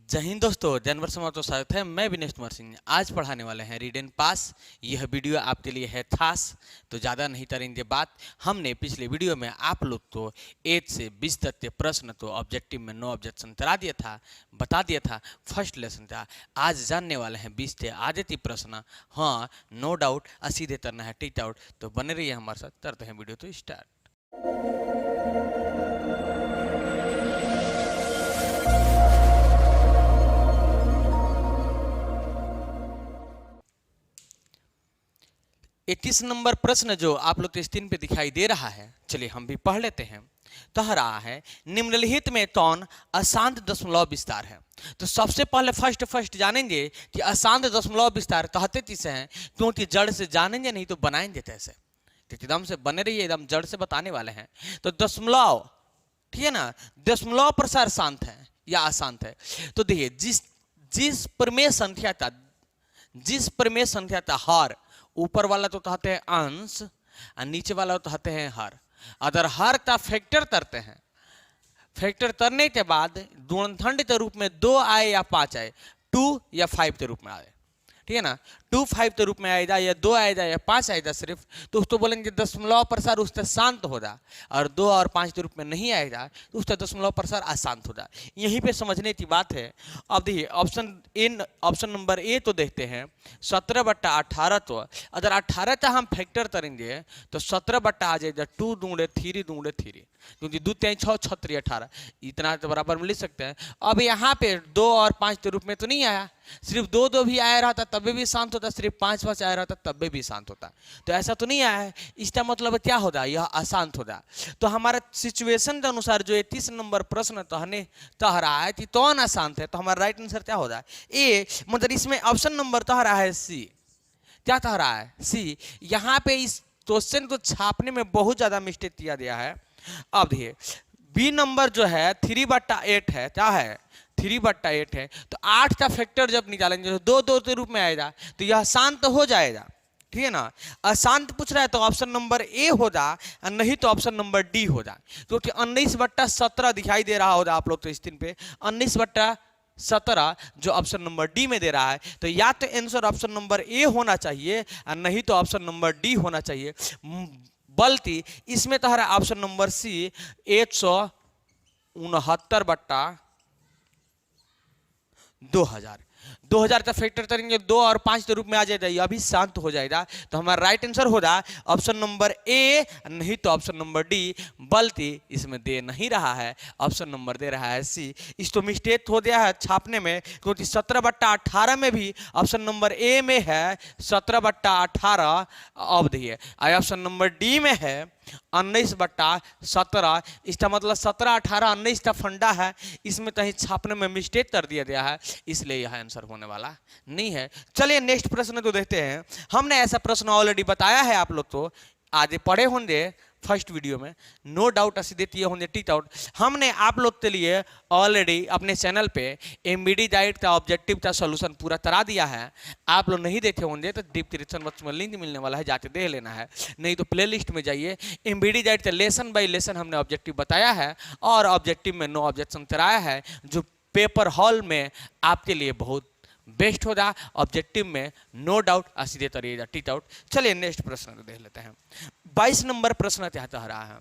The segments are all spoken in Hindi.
जय हिंद दोस्तों, जनवर समाज तो स्वागत है। मैं विनेश कुमार सिंह। आज पढ़ाने वाले हैं रीड एंड पास। यह वीडियो आपके लिए है खास, तो ज़्यादा नहीं करेंगे बात। हमने पिछले वीडियो में आप लोग को 1 से 20 तक के प्रश्न तो ऑब्जेक्टिव में नो ऑब्जेक्शन बता दिया था। फर्स्ट लेसन था। आज जानने वाले हैं 20 से आधे ती प्रश्न। हाँ, नो डाउट सीधे करना है टिक आउट। तो बने रहिए हमारे साथ, करते हैं वीडियो तो स्टार्ट। इक्कीस नंबर प्रश्न जो आप लोग के स्क्रीन पे दिखाई दे रहा है, चलिए हम भी पढ़ लेते हैं। कह रहा है निम्नलिखित में कौन अशांत दशमलव विस्तार है। तो सबसे पहले फर्स्ट जानेंगे कि अशांत दशमलव विस्तार कहते किसे हैं, क्योंकि जड़ से जानेंगे नहीं तो बनाएंगे कैसे। तो एकदम से बने रहिए, एकदम जड़ से बताने वाले हैं। तो दशमलव, ठीक है ना, दशमलव प्रसार शांत है या अशांत है। तो देखिए जिस प्रमेय संख्या का हर, ऊपर वाला तो कहते हैं अंश और नीचे वाला तो कहते हैं हर। अगर हर का फैक्टर करते हैं, फैक्टर करने के बाद गुणनखंड के रूप में 2 आए या 5 आए, 2 या 5 के रूप में आए, ठीक है ना, 2 5 के रूप में आएगा या 2 आएगा या 5 आएगा सिर्फ, तो उसको बोलेंगे दशमलव प्रसार उसका शांत होगा। और 2 और 5 के रूप में नहीं आएगा तो उसका दशमलव प्रसार अशांत होगा। यहीं पे समझने की बात है। अब देखिए ऑप्शन नंबर ए तो देखते हैं 17/18। तो अगर 18 का हम फैक्टर करेंगे तो 17 आ जाएगा 2 दूंगे 3 दूंगे 3, क्योंकि 2 3 6 6 3 18, इतना तो बराबर में लिख सकते हैं। अब यहाँ पे 2 और 5 के रूप में तो नहीं आया, सिर्फ 2 2 भी आया रहता तब भी शांत होता, सिर्फ 5 5 आया रहता तब भी शांत होता। तो ऐसा तो नहीं आया है, इसका मतलब क्या होगा, यह अशांत होगा। तो हमारे सिचुएशन के अनुसार जो 31 नंबर प्रश्न कह रहा है कि कौन अशांत है, तो हमारा राइट आंसर क्या होगा, ए। मतलब इसमें ऑप्शन नंबर कह रहा है सी। क्या कह रहा है, सी। यहाँ पे इस क्वेश्चन को छापने में बहुत ज्यादा मिस्टेक किया गया है। अब देखिए बी नंबर जो है 3/8 है, क्या है 3/8 है। तो 8 का फैक्टर जब निकालेंगे तो 2 2 के रूप में आएगा, तो यह शांत हो जाएगा, ठीक है ना। अशांत पूछ रहा है तो ऑप्शन नंबर ए होगा, और नहीं तो ऑप्शन नंबर डी होगा, क्योंकि 19/17 दिखाई दे रहा होगा आप लोग तो स्क्रीन पे। 19/17 जो ऑप्शन नंबर डी में दे रहा है, तो या तो आंसर ऑप्शन नंबर ए होना चाहिए और नहीं तो ऑप्शन नंबर डी होना चाहिए। बल्कि इसमें तो है ऑप्शन नंबर सी 169/2000। 2000 का फैक्टर करेंगे 2 और 5 के रूप में आ जाएगा, यह भी शांत हो जाएगा। तो हमारा राइट आंसर होगा ऑप्शन नंबर ए, नहीं तो ऑप्शन नंबर डी। बल्कि इसमें दे नहीं रहा है, ऑप्शन नंबर दे रहा है सी। इस तो मिस्टेक हो गया है छापने में, क्योंकि 17/18 में भी ऑप्शन नंबर ए में है 17/18। अब देखिए ऑप्शन नंबर डी में है 19/17। इसका मतलब 17 18 19 का फंडा है, इसमें कहीं छापने में मिस्टेक कर दिया गया है, इसलिए यह आंसर होने वाला नहीं है। चलिए नेक्स्ट प्रश्न को देखते हैं। हमने ऐसा प्रश्न ऑलरेडी बताया है, आप लोग तो आगे पढ़े होंगे फर्स्ट वीडियो में, नो डाउट ऐसे देती होंगे टिक आउट। हमने आप लोग के लिए ऑलरेडी अपने चैनल पे एमबीडी डाइट का ऑब्जेक्टिव का सॉल्यूशन पूरा करा दिया है। आप लोग नहीं देखे होंगे तो डिस्क्रिप्शन बॉक्स में लिंक मिलने वाला है, जाके देख लेना है, नहीं तो प्लेलिस्ट में जाइए। एमबीडी डाइट का लेसन बाय लेसन हमने ऑब्जेक्टिव बताया है, और ऑब्जेक्टिव में नो ऑब्जेक्शन कराया है, जो पेपर हॉल में आपके लिए बहुत बेस्ट होगा। ऑब्जेक्टिव में नो डाउट सीधे करिएगा टिक आउट। चलिए नेक्स्ट प्रश्न को देख लेते हैं। 22 नंबर प्रश्न क्या कह रहा है।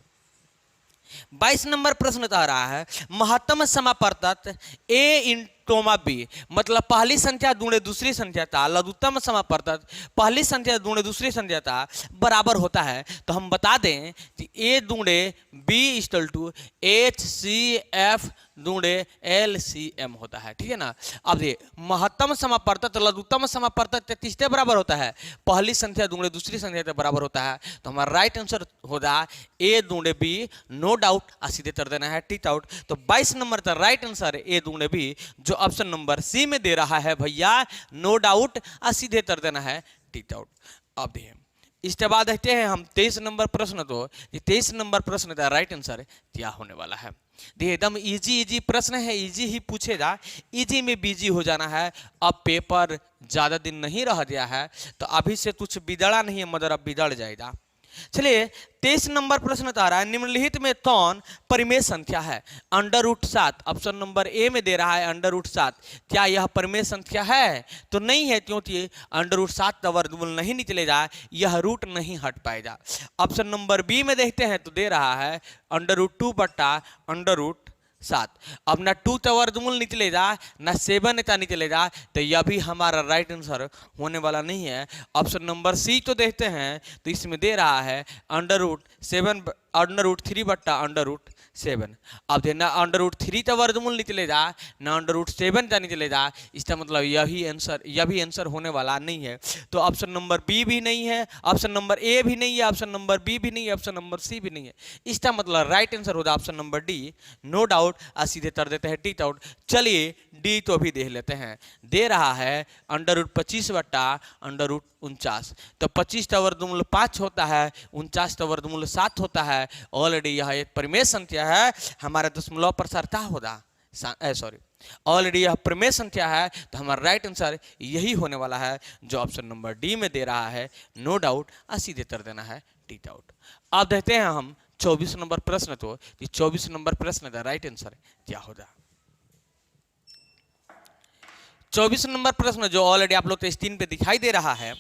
22 नंबर प्रश्न कह रहा है महत्तम समापवर्तक ए इन टोमा बी, मतलब पहली संख्या दूणे दूसरी संख्या का लघुत्तम समापवर्तक पहली संख्या दूणे दूसरी संख्या का बराबर होता है। तो हम बता दें कि ए दूणे बी इक्वल टू HCF दूणे LCM होता है, ठीक है ना। अब ये महत्तम समापवर्तक लघुत्तम समापवर्तक किसके बराबर होता है, पहली संख्या दूणे दूसरी संख्या के बराबर होता है। तो हमारा राइट आंसर होगा ए दूणे बी, नो डाउट सीधे कर देना है टिक आउट। तो 22 नंबर का राइट आंसर ए दूणे बी, जो ऑप्शन नंबर सी में दे रहा है भैया, नो डाउट सीधे कर देना है टिक आउट। अब देखिए इसके बाद देखते हैं हम 23 नंबर प्रश्न। तो ये 23 नंबर प्रश्न का राइट आंसर क्या होने वाला है। देखिए एकदम इजी प्रश्न है, इजी ही पूछेगा, इजी में बिजी हो जाना है। अब पेपर ज़्यादा दिन नहीं रह गया है, तो अभी से कुछ बिगड़ा नहीं है, मगर अब बिगड़ जाएगा। चलिए 23 नंबर प्रश्न आ रहा है, निम्नलिखित में कौन परिमेय संख्या है? √7, ऑप्शन नंबर ए में दे रहा है √7। क्या यह परिमेय संख्या है? तो नहीं है, क्योंकि √7 का वर्गमूल नहीं निकलेगा, यह रूट नहीं हट पाएगा। ऑप्शन नंबर बी में देखते हैं तो दे रहा है √2 बट्टा √7। अब ना 2 का वर्गमूल निकलेगा ना 7 का निकलेगा, तो यह भी हमारा राइट आंसर होने वाला नहीं है। ऑप्शन नंबर सी तो देखते हैं तो इसमें दे रहा है √3 बट्टा √7। अब देखना √3 का वर्गमूल निकलेगा ना √7 का निकलेगा, इसका मतलब यह भी आंसर होने वाला नहीं है। तो ऑप्शन नंबर बी भी नहीं है, ऑप्शन नंबर ए भी नहीं है, ऑप्शन नंबर बी भी नहीं है, ऑप्शन नंबर सी भी नहीं है। इसका मतलब राइट आंसर होगा option number D, no doubt. सीधे कर देते हैं टी आउट। चलिए डी तो भी देख लेते हैं, दे रहा है √25 बट्टा √49। तो 25 का वर्गमूल 5 होता है, 49 का वर्गमूल 7 होता है। ऑलरेडी यह एक परिमेय संख्या है, हमारा दशमलव प्रसार क्या होगा, सॉरी, ऑलरेडी यह परिमेय संख्या है, तो हमारा राइट आंसर यही होने वाला है जो ऑप्शन नंबर डी में दे रहा है, नो डाउट। सीधे कर देना है टी आउट। अब देखते हैं हम 24 नंबर प्रश्न, तो 24 नंबर प्रश्न का राइट आंसर क्या होगा। 24 नंबर प्रश्न जो ऑलरेडी आप लोग के स्क्रीन पे दिखाई दे रहा है,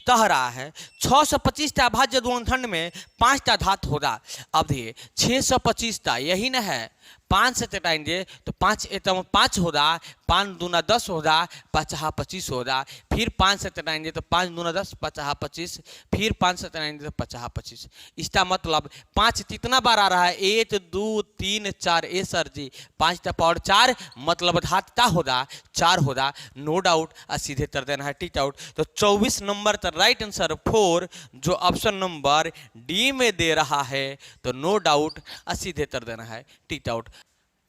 कह रहा है 625 का अभाज्य गुणनखंड में 5 का घात होगा। अब देखिए 625 का यही ना है, 5 से घटाएंगे तो 5 एकम 5 होगा, 5 दूना 10 होगा, 5 25 होगा। फिर 5 से घटाएंगे तो 5 दूना 10, 5 25, फिर 5 से घटाएंगे तो 5 25। इसका मतलब 5 कितना बार आ रहा है, 1 2 3 4, ए सर जी 5 का पावर 4, मतलब घात क्या होगा, 4 होगा, नो डाउट। सीधे कर देना है टिक आउट। तो 24 नंबर का राइट आंसर 4 जो ऑप्शन नंबर डी में दे रहा है, तो नो डाउट सीधे कर देना है टिक आउट।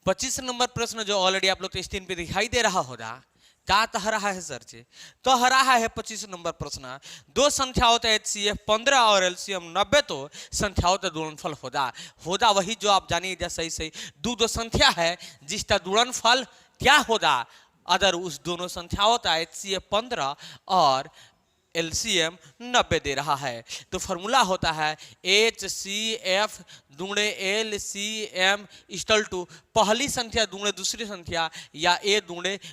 25 नंबर प्रश्न जो ऑलरेडी आप लोग के स्क्रीन पे दिखाई दे रहा होगा, क्या कह रहा है सर जी? कह रहा है 25 नंबर प्रश्न, दो संख्याओं का HCF 15 और LCM 90 तो संख्याओं का गुणनफल होगा वही जो आप जानिए सही दो संख्या है जिसका गुणनफल क्या होगा अगर उस दोनों संख्याओं का HCF 15 और LCM 90 दे रहा है। तो फॉर्मूला होता है HCF * LCM = पहली संख्या * दूसरी संख्या या A *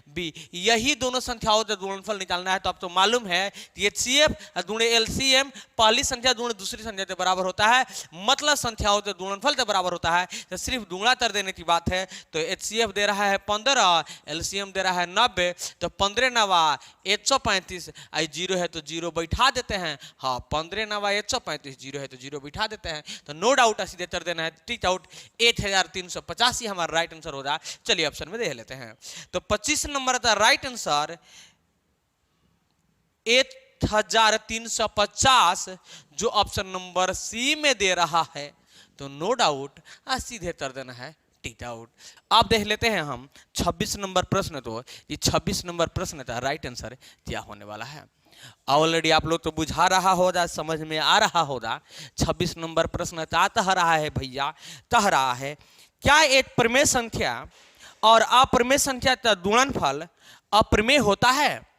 B। यही दोनों संख्याओं का गुणनफल निकालना है। तो अब तो मालूम है कि HCF * LCM पहली संख्या * दूसरी संख्या के बराबर होता है, मतलब संख्याओं के गुणनफल के बराबर होता है। तो सिर्फ गुणा कर देने की बात है। तो HCF दे रहा है 15, LCM दे रहा है 90, तो 15 9 135, 0 है तो 0 बैठा देते हैं। हाँ 15 9 135, 0 है तो 0 बैठा देते हैं। तो नो डाउट सीधे कर देना है टिक आउट। 8385 हमारा राइट आंसर होगा। चलिए ऑप्शन में देख लेते हैं। तो 25 नंबर का राइट आंसर 8350 जो ऑप्शन नंबर सी में दे रहा है, तो नो डाउट सीधे कर देना है टिक आउट। अब देख लेते हैं हम 26 नंबर प्रश्न। तो ये 26 नंबर प्रश्न का राइट आंसर क्या होने वाला है, ऑलरेडी आप लोग तो बुझा रहा होगा, समझ में आ रहा होगा। 26 नंबर प्रश्न क्या कह रहा है भैया? कह रहा है क्या एक परिमेय संख्या और अपरिमेय संख्या का गुणनफल अपरिमेय होता है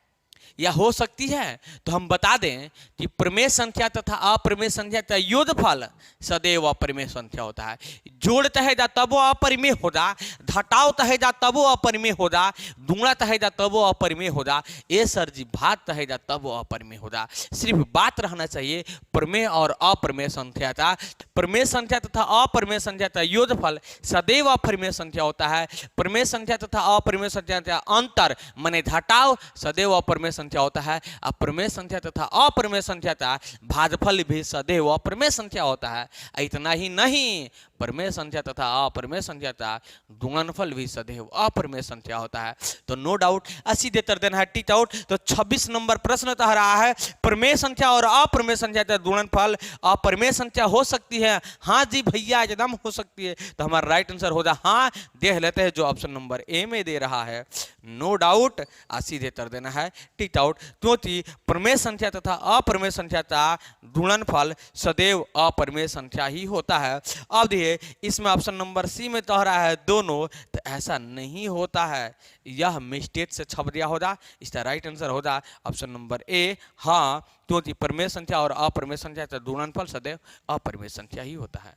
या हो सकती है? तो हम बता दें कि परिमेय संख्या तथा अपरिमेय संख्या का योगफल सदैव अपरिमेय संख्या होता है। जोड़ तहेगा तब वो अपरिमेय होगा, घटाव तहेगा तब वो अपरिमेय होगा, गुणा तहेगा तब वो अपरिमेय होगा, ए सर जी भाग तहेगा तब वो अपरिमेय होगा। सिर्फ बात रहना चाहिए परिमेय और अपरिमेय संख्या का। परिमेय संख्या तथा अपरिमेय संख्या का योगफल सदैव अपरिमेय संख्या होता है। परिमेय संख्या तथा अपरिमेय संख्या का अंतर माने घटाव सदैव अपरिमेय संख्या होता है। अपरिमेय संख्या तथा अपरिमेय संख्या का भागफल भी सदैव अपरिमेय संख्या होता है। इतना ही नहीं, परिमेय संख्या तथा अपरिमेय संख्या का गुणनफल भी सदैव अपरिमेय संख्या होता है। तो नो डाउट सीधे कर देना है टिक आउट। तो 26 नंबर प्रश्न कह रहा है परिमेय संख्या और अपरिमेय संख्या का गुणनफल अपरिमेय संख्या हो सकती है। हाँ जी भैया एकदम हो सकती है। तो हमारा राइट आंसर होगा हाँ। देख लेते हैं जो ऑप्शन नंबर ए में दे रहा है, नो डाउट सीधे कर देना है टिक आउट, क्योंकि प्रमेय संख्या तथा अप्रमेय संख्या का गुणनफल सदैव अप्रमेय संख्या ही होता है। अब देखिए इसमें ऑप्शन नंबर सी में कह रहा है दोनों, तो ऐसा नहीं होता है, यह मिस्टेक से छप दिया होगा। इसका राइट आंसर होगा ऑप्शन नंबर ए, हाँ, क्योंकि प्रमेय संख्या और अप्रमेय संख्या का गुणनफल सदैव अप्रमेय संख्या ही होता है।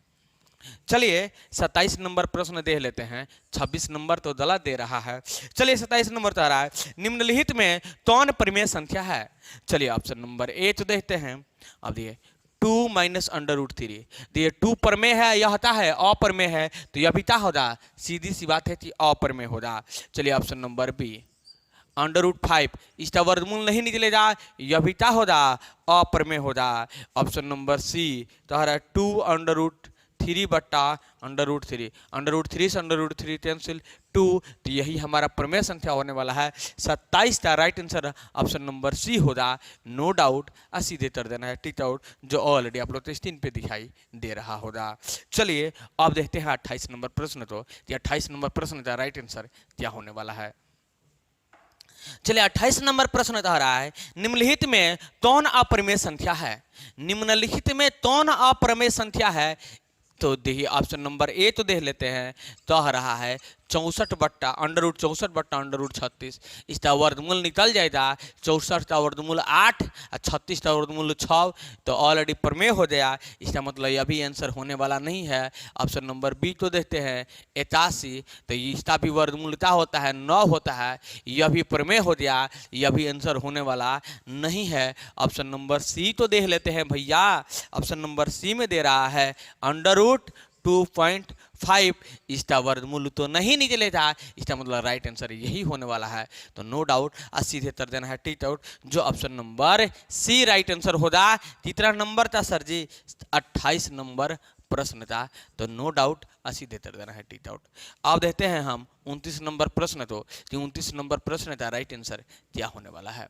चलिए 27 नंबर प्रश्न देख लेते हैं, 26 नंबर तो गलत दे रहा है। चलिए 27 नंबर तो आ रहा है, निम्नलिखित में कौन प्रमेय संख्या है? चलिए ऑप्शन नंबर ए तो देखते हैं। अब दिए 2 माइनस √3, ये 2 प्रमेय है, यह होता है अप्रमेय है, तो यह भी क्या होगा? सीधी सी बात है कि अप्रमेय होगा। चलिए ऑप्शन नंबर बी √5, इसका वर्गमूल नहीं निकलेगा, यह भी क्या होगा? अप्रमेय होगा। ऑप्शन नंबर सी तो है 2√3 बट्टा √3, √3 से √3 कैंसिल 2, तो यही हमारा प्रमेय संख्या होने वाला है। 27 का right answer option number C होगा, नो डाउट सीधे कर देना है टिक आउट, जो ऑलरेडी आप लोग को स्क्रीन पे दिखाई दे रहा होगा। चलिए अब देखते हैं 28 नंबर प्रश्न को, 28 नंबर प्रश्न का राइट आंसर क्या होने वाला है। चलिए 28 नंबर प्रश्न कह रहा है, निम्नलिखित में कौन अप्रमेय संख्या है? निम्नलिखित में कौन अप्रमेय संख्या है? तो देखिए ऑप्शन नंबर ए तो देख लेते हैं, कह रहा है 64 बट्टा √36, इसका वर्गमूल निकल जाएगा। 64 का वर्गमूल 8 और 36 का वर्गमूल 6, तो ऑलरेडी प्रमेय हो गया। इसका मतलब यह भी आंसर होने वाला नहीं है। ऑप्शन नंबर बी तो देखते हैं 81, तो इसका भी वर्गमूल क्या होता है? 9 होता है, यह भी प्रमेय हो गया, यह भी आंसर होने वाला नहीं है। ऑप्शन नंबर सी तो देख लेते हैं भैया, ऑप्शन नंबर सी में दे रहा है √2.5, इसका वर्गमूल तो नहीं निकलेगा, इसका मतलब राइट आंसर यही होने वाला है। तो नो डाउट सीधे कर देना है टिक आउट, जो option number C right answer होगा। कितना नंबर था सर जी? 28 नंबर प्रश्न था, तो नो डाउट सीधे कर देना है टिक आउट। अब देखते हैं हम 29 नंबर प्रश्न तो, कि 29 नंबर प्रश्न का राइट आंसर क्या होने वाला है।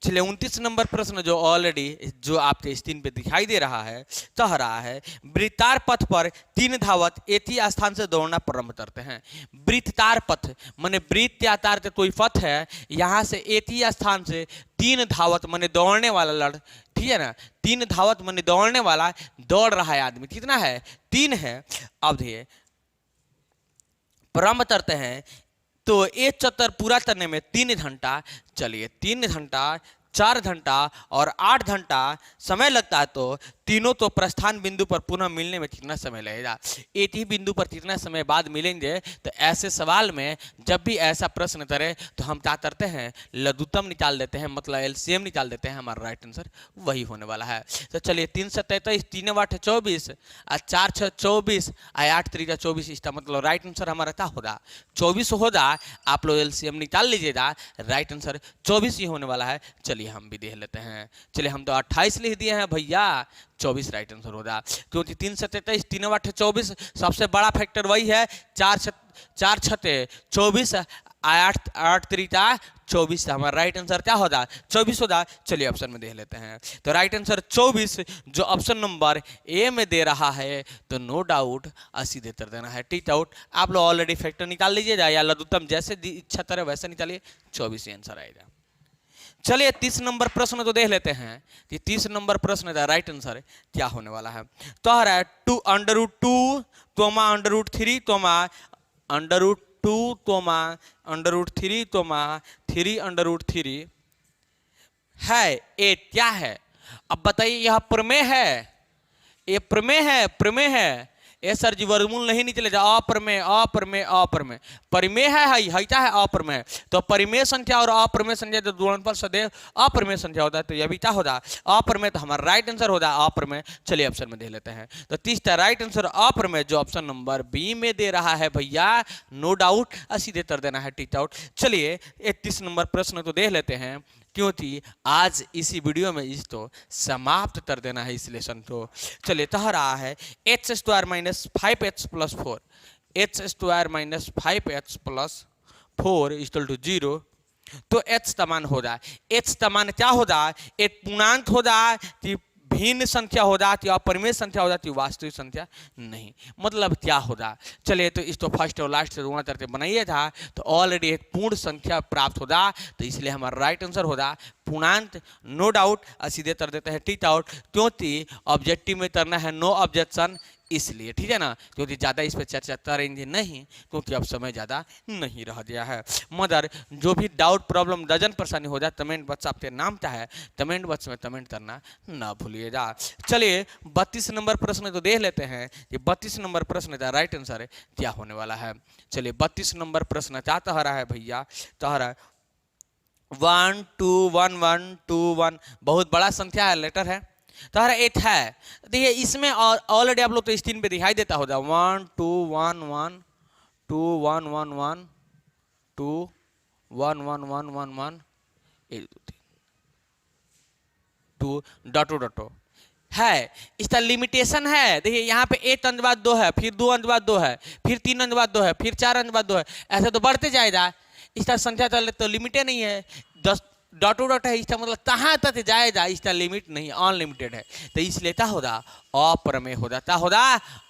चलिए 29 नंबर प्रश्न जो ऑलरेडी जो आपके स्क्रीन पे दिखाई दे रहा है, कह रहा है वृत्ताकार पथ पर 3 धावक एक ही स्थान से दौड़ना प्रारंभ करते हैं। वृत्ताकार पथ माने वृत्त के आकार का कोई पथ है, यहाँ से एक ही स्थान से 3 धावक माने दौड़ने वाला ठीक है ना, 3 धावक माने दौड़ने वाला दौड़ रहा है आदमी, कितना है? 3 है। अब देखिए प्रारंभ करते हैं, तो एक चक्कर पूरा करने में 3 घंटा, चलिए 3 घंटा, 4 घंटा और 8 घंटा समय लगता है, तो तीनों तो प्रस्थान बिंदु पर पुनः मिलने में कितना समय लगेगा? एक ही बिंदु पर कितना समय बाद मिलेंगे? तो ऐसे सवाल में जब भी ऐसा प्रश्न करें तो हम क्या करते हैं? लघुत्तम निकाल देते हैं, मतलब एलसीएम निकाल देते हैं, हमारा राइट आंसर वही होने वाला है। तो चलिए 3 से 33, 3 8 24 और 4 6 24 और 8 3 24, इसका मतलब राइट आंसर हमारा क्या होगा? 24 होगा। आप लोग एलसीएम निकाल लीजिएगा, राइट आंसर 24 ही होने वाला है। चलिए हम भी देख लेते हैं। चलिए हम तो 28 लिख दिए हैं भैया, 24 राइट आंसर होगा, क्योंकि 3 से 33, 3 8 24, सबसे बड़ा फैक्टर वही है। 4 6 24, 8 3 24, हमारा राइट आंसर क्या होगा? 24 होगा। चलिए ऑप्शन में देख लेते हैं, तो राइट आंसर 24 जो ऑप्शन नंबर ए में दे रहा है, तो नो डाउट सीधे कर देना है टिक आउट। आप लोग ऑलरेडी फैक्टर निकाल लीजिएगा या लघुत्तम जैसे इच्छा करे वैसे निकालिए, 24 ही आंसर आएगा। चलिए 30 नंबर प्रश्न तो देख लेते हैं कि 30 नंबर प्रश्न का राइट आंसर क्या होने वाला है। तो आ रहा है 2 √2 तोमा √3 तोमा √2 तोमा √3 तोमा 3 √3 है, ये क्या है? अब बताइए, यह प्रमेय है, ये प्रमेय है, प्रमेय है। ए सर जी वर्गमूल नहीं निकलेगा, अप्रमेय अप्रमेय अप्रमेय, परिमेय है क्या है? अप्रमेय। तो परिमेय संख्या और अप्रमेय संख्या जो गुणनफल सदैव अप्रमेय संख्या होता है, तो यह भी क्या होगा? अप्रमेय। तो हमारा राइट आंसर होगा अप्रमेय। चलिए ऑप्शन में देख लेते हैं, तो 30 का राइट आंसर अप्रमेय जो ऑप्शन नंबर बी में दे रहा है भैया, नो डाउट सीधे कर देना है टिक आउट। चलिए 31 नंबर प्रश्न तो देख लेते हैं, क्योंकि आज इसी वीडियो में इसको समाप्त कर देना है इस लेसन को। चलिए कह रहा है h² - 5h + 4, h² - 5h + 4 = 0, तो h का मान हो जाए, h का मान क्या हो जाए? एक पूर्णांक हो जाए कि भिन्न संख्या हो जाती, अपरिमेय संख्या हो जाती, वास्तविक संख्या नहीं। मतलब क्या होगा, चलिए तो इस तो फर्स्ट और लास्ट से गुणा करके बनाइए था तो ऑलरेडी एक पूर्ण संख्या प्राप्त होगा, तो इसलिए हमारा राइट आंसर होगा पूर्णांक, नो डाउट। सीधे कर देते हैं टिक आउट, क्योंकि ऑब्जेक्टिव में करना है नो ऑब्जेक्शन, इसलिए ठीक है ना, क्योंकि ज़्यादा इस पर चर्चा करेंगे नहीं, क्योंकि अब समय ज़्यादा नहीं रह गया है। मगर जो भी डाउट प्रॉब्लम डजन परेशानी हो जाए, कमेंट बॉक्स आपके नाम क्या है, कमेंट बॉक्स में कमेंट करना ना भूलिएगा। चलिए 32 नंबर प्रश्न तो देख लेते हैं कि 32 नंबर प्रश्न का राइट आंसर क्या होने वाला है। चलिए 32 नंबर प्रश्न क्या कह रहा है भैया, कह रहा है 1 2 1 1 2 1, बहुत बड़ा संख्या है, लेटर है, तो हमारा 8 है। देखिए इसमें ऑलरेडी आप लोग तो स्क्रीन पे दिखाई देता होगा 1 2 1 1 2 1 1 1 2 1 1 1 1 1 2 डॉटो डॉटो है। इसका लिमिटेशन है, देखिए यहाँ पे 1 अंक बाद 2 है, फिर 2 अंक बाद 2 है, फिर 3 अंक बाद 2 है, फिर 4 अंक बाद 2 है, ऐसे तो बढ़ते जाएगा। इसका संख्या तो लिमिटेड नहीं है, 10 डॉटो डॉट है, इसका मतलब कहाँ तक जाएगा, इसका लिमिट नहीं, अनलिमिटेड है। तो इसलिए क्या होगा, अपरिमेय हो जाता, होगा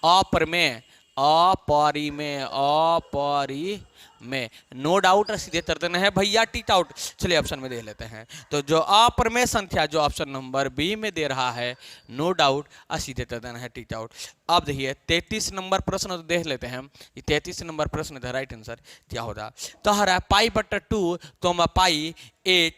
अपरिमेय, अपरिमेय, अपरिमेय, नो डाउट। सीधे कर देना है भैया टिक आउट। चलिए ऑप्शन में देख लेते हैं, तो जो अपरिमेय संख्या जो ऑप्शन नंबर बी में दे रहा है नो डाउट, सीधे कर देना है टिक आउट। अब देखिए 33 नंबर प्रश्न तो देख लेते हैं, 33 नंबर प्रश्न का राइट आंसर क्या होगा, तो हरा पाई बटा 2 तो हम पाई 8,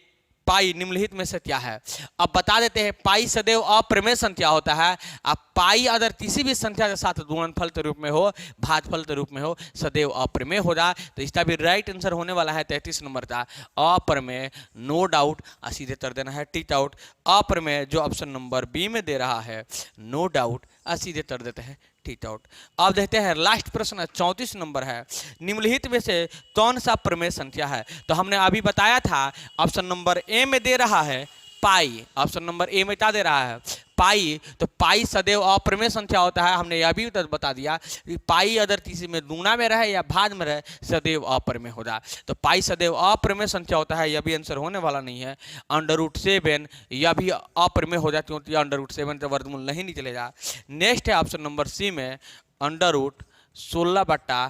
पाई निम्नलिखित में से क्या है। अब बता देते हैं पाई सदैव अपरिमेय संख्या होता है। अब पाई अगर किसी भी संख्या के साथ गुणनफल के रूप में हो, भागफल के रूप में हो, सदैव अपरिमेय होगा। तो इसका भी राइट आंसर होने वाला है 33 नंबर का अपरिमेय, नो डाउट। सीधे कर देना है टिक आउट। अपरिमेय जो ऑप्शन नंबर बी में दे रहा है नो डाउट, सीधे कर देते हैं टिक आउट। अब देखते हैं लास्ट प्रश्न 34 नंबर है, निम्नलिखित में से कौन सा प्रमेय संख्या है। तो हमने अभी बताया था ऑप्शन नंबर ए में दे रहा है पाई, ऑप्शन नंबर ए में क्या दे रहा है पाई, तो पाई सदैव अप्रमेय संख्या होता है। हमने यह भी बता दिया कि पाई अगर किसी में दूना में रहे या भाग में रहे सदैव अप्रमेय होगा। तो पाई सदैव अप्रमेय संख्या होता है, यह भी आंसर होने वाला नहीं है। √7 यह भी अप्रमेय हो जाती है, √7 का वर्गमूल नहीं निकलेगा। नेक्स्ट है ऑप्शन नंबर सी में √16 बटा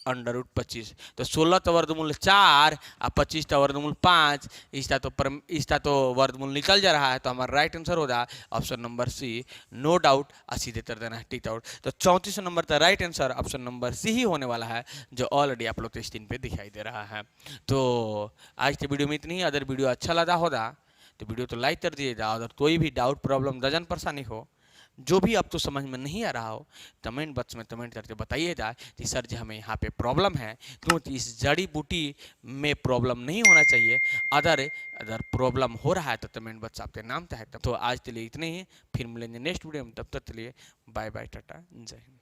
√25, तो 16 का वर्गमूल 4 और 25 का वर्गमूल 5, इसका तो वर्गमूल निकल जा रहा है। तो हमारा राइट आंसर होगा option number C, no doubt. सीधे कर देना है टिक आउट। तो 34 नंबर का right answer option number C ही होने वाला है, जो ऑलरेडी आप लोग के स्क्रीन पे दिखाई दे रहा है। तो आज के वीडियो में इतनी ही। अगर वीडियो अच्छा लगा होगा तो वीडियो तो लाइक कर दीजिएगा। अगर कोई भी डाउट प्रॉब्लम डजन परेशानी हो, जो भी अब तो समझ में नहीं आ रहा हो, कमेंट बॉक्स में कमेंट करके बताइएगा कि सर जी हमें यहाँ पे प्रॉब्लम है, क्योंकि इस जड़ी बूटी में प्रॉब्लम नहीं होना चाहिए। अगर प्रॉब्लम हो रहा है तो कमेंट बॉक्स आपके नाम चाहे। तो आज के लिए इतने ही, फिर मिलेंगे नेक्स्ट वीडियो में। तब तक के लिए बाय बाय, टाटा, जय हिंद।